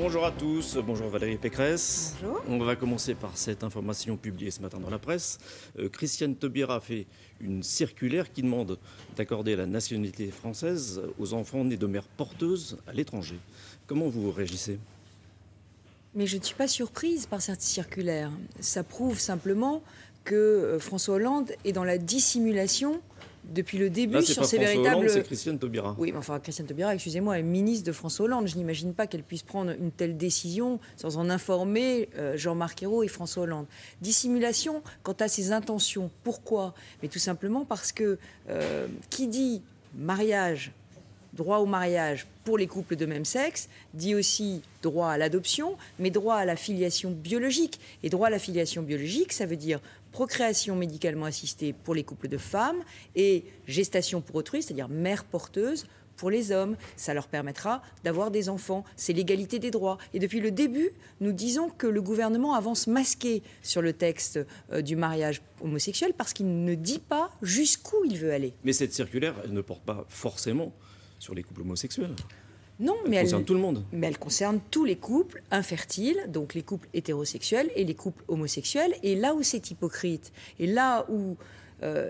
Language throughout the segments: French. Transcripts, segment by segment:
Bonjour à tous, bonjour Valérie Pécresse. Bonjour. On va commencer par cette information publiée ce matin dans la presse. Christiane Taubira fait une circulaire qui demande d'accorder la nationalité française aux enfants nés de mères porteuses à l'étranger. Comment vous réagissez ? Mais je ne suis pas surprise par cette circulaire. Ça prouve simplement que François Hollande est dans la dissimulation depuis le début là, c'est sur pas ces François véritables... Hollande, c'est Christiane Taubira. Oui, mais enfin, Christiane Taubira, excusez-moi, est ministre de François Hollande. Je n'imagine pas qu'elle puisse prendre une telle décision sans en informer Jean-Marc Ayrault et François Hollande. Dissimulation quant à ses intentions. Pourquoi ? Mais tout simplement parce que qui dit mariage, droit au mariage pour les couples de même sexe, dit aussi droit à l'adoption, mais droit à la filiation biologique. Et droit à la filiation biologique, ça veut dire procréation médicalement assistée pour les couples de femmes et gestation pour autrui, c'est-à-dire mère porteuse pour les hommes. Ça leur permettra d'avoir des enfants. C'est l'égalité des droits. Et depuis le début, nous disons que le gouvernement avance masqué sur le texte du mariage homosexuel parce qu'il ne dit pas jusqu'où il veut aller. Mais cette circulaire, elle ne porte pas forcément sur les couples homosexuels. Non, Elle concerne tout le monde. Mais elle concerne tous les couples infertiles, donc les couples hétérosexuels et les couples homosexuels. Et là où c'est hypocrite, et là où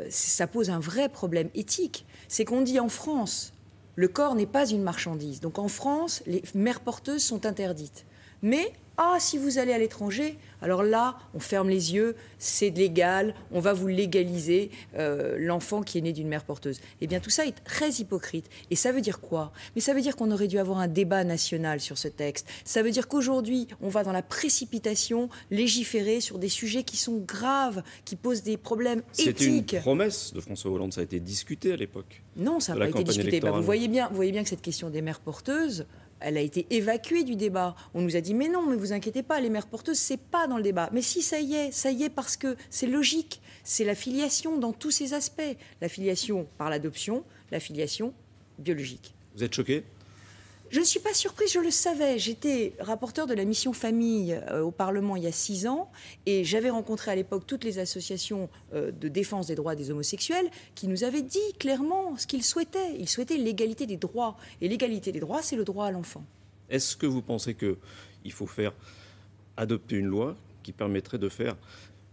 ça pose un vrai problème éthique, c'est qu'on dit en France, le corps n'est pas une marchandise. Donc en France, les mères porteuses sont interdites. Mais, si vous allez à l'étranger, alors là, on ferme les yeux, c'est légal, on va vous légaliser l'enfant qui est né d'une mère porteuse. Eh bien, tout ça est très hypocrite. Et ça veut dire quoi ? Mais ça veut dire qu'on aurait dû avoir un débat national sur ce texte. Ça veut dire qu'aujourd'hui, on va dans la précipitation légiférer sur des sujets qui sont graves, qui posent des problèmes éthiques. C'était une promesse de François Hollande, ça a été discuté à l'époque. Non, ça n'a pas été discuté. Vous voyez bien que cette question des mères porteuses, elle a été évacuée du débat. On nous a dit, mais non, mais vous inquiétez pas, les mères porteuses, c'est pas dans le débat. Mais si, ça y est, parce que c'est logique. C'est la filiation dans tous ses aspects. La filiation par l'adoption, la filiation biologique. Vous êtes choqué ? Je ne suis pas surprise, je le savais. J'étais rapporteure de la mission famille au Parlement il y a 6 ans et j'avais rencontré à l'époque toutes les associations de défense des droits des homosexuels qui nous avaient dit clairement ce qu'ils souhaitaient. Ils souhaitaient l'égalité des droits. Et l'égalité des droits, c'est le droit à l'enfant. Est-ce que vous pensez qu'il faut faire adopter une loi qui permettrait de faire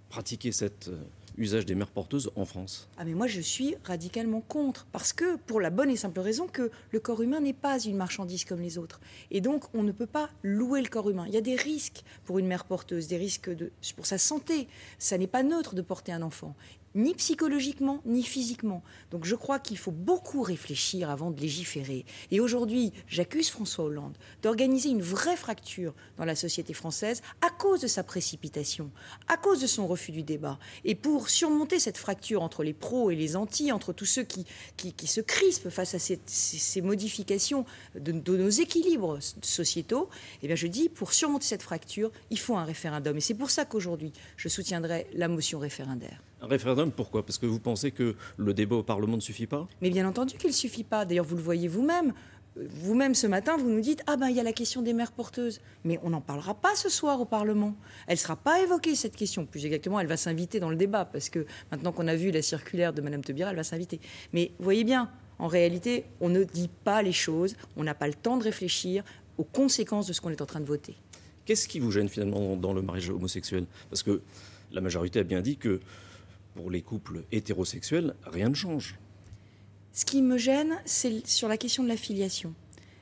pratiquer cet usage des mères porteuses en France ? Mais moi, je suis radicalement contre. Parce que, pour la bonne et simple raison que le corps humain n'est pas une marchandise comme les autres. Et donc, on ne peut pas louer le corps humain. Il y a des risques pour une mère porteuse, des risques pour sa santé. Ça n'est pas neutre de porter un enfant, ni psychologiquement, ni physiquement. Donc je crois qu'il faut beaucoup réfléchir avant de légiférer. Et aujourd'hui, j'accuse François Hollande d'organiser une vraie fracture dans la société française à cause de sa précipitation, à cause de son refus du débat. Et pour surmonter cette fracture entre les pros et les antis, entre tous ceux qui se crispent face à ces modifications de nos équilibres sociétaux, eh bien je dis, pour surmonter cette fracture, il faut un référendum. Et c'est pour ça qu'aujourd'hui, je soutiendrai la motion référendaire. Un référendum, pourquoi ? Parce que vous pensez que le débat au Parlement ne suffit pas ? Mais bien entendu qu'il ne suffit pas. D'ailleurs, vous le voyez vous-même. Vous-même, ce matin, vous nous dites « Ah il y a la question des mères porteuses ». Mais on n'en parlera pas ce soir au Parlement. Elle ne sera pas évoquée, cette question. Plus exactement, elle va s'inviter dans le débat, parce que maintenant qu'on a vu la circulaire de Mme Taubira, elle va s'inviter. Mais vous voyez bien, en réalité, on ne dit pas les choses, on n'a pas le temps de réfléchir aux conséquences de ce qu'on est en train de voter. Qu'est-ce qui vous gêne finalement dans le mariage homosexuel ? Parce que la majorité a bien dit que pour les couples hétérosexuels, rien ne change. Ce qui me gêne, c'est sur la question de la filiation.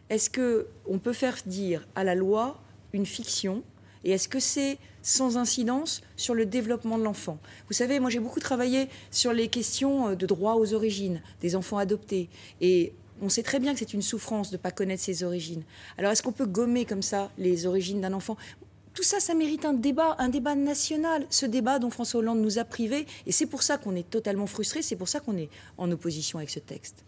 Est-ce qu'on peut faire dire à la loi une fiction ? Et est-ce que c'est sans incidence sur le développement de l'enfant ? Vous savez, moi j'ai beaucoup travaillé sur les questions de droit aux origines des enfants adoptés. Et on sait très bien que c'est une souffrance de ne pas connaître ses origines. Alors est-ce qu'on peut gommer comme ça les origines d'un enfant ? Tout ça, ça mérite un débat national. Ce débat dont François Hollande nous a privés. Et c'est pour ça qu'on est totalement frustrés, c'est pour ça qu'on est en opposition avec ce texte.